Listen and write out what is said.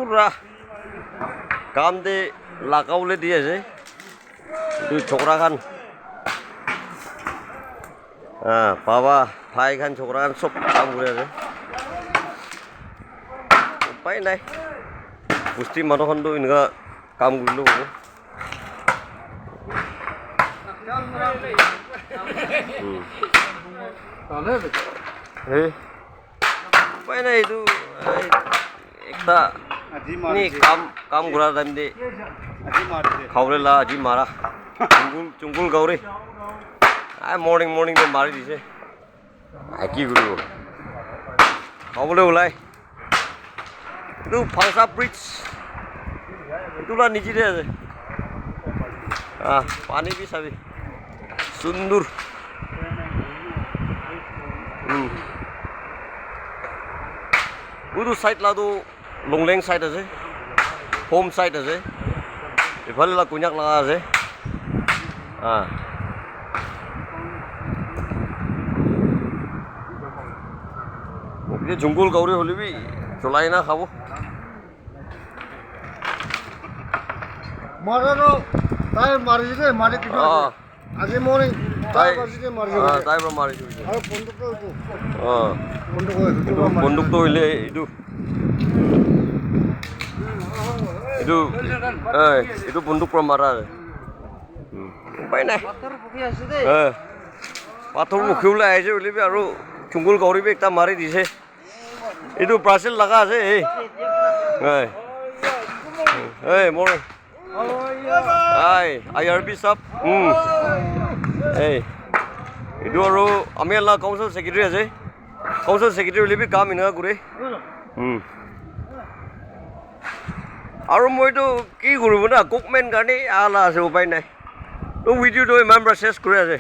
পুরা কাম দে লাগাবলে দি আছে দুই ছোকরা খান বাবা ভাই খান ছোকরা খান সব কাম করে আছে উপায় নাই পুষ্টি মানুহখনতো এনেকুৱা কাম কৰিলেও হ'ব hey upai na itu ekta ni kam gura time de khawle la aji mara chungul gauri ai morning de mari dise ai ki guru khawle ulai itu phangsa bridge itu la niche de ase pani bi sabi sundur Udu side la tu Longleng side আছে home side আছে এফালে লা কুঞ্জাক লাগা আছে এই জঙ্গল গাউরি হলিবি চলাই না খাবো মারানো তাই মারি দিতে মারি কিছু আজি মর্নিং তাই বাজিতে মারি তাই বড় মারি দিছে আর বন্দুক তো হইলে ইদু বন্দুক পৰা মাৰা উপায় নাই পাথৰ মুখি ওলাই আহিছে বুলিবি আৰু চুঙ্গুল গৌৰীবি একটা মাৰি দিছে এইটো ব্ৰাছিল লগা আছে মোৰ IRB সব এইটো আৰু আমি এলা কাউন্সিল সেক্ৰেটাৰী আছে কাউন্সিল সেক্ৰেটাৰী বুলিবি কাম এনেকুৱা কৰে আৰু মইতো কি কৰিব না কুকমেন কাৰণে আলা আছে উপায় নাই ভিডিঅ'টো ইমান চেছ কৰি আছে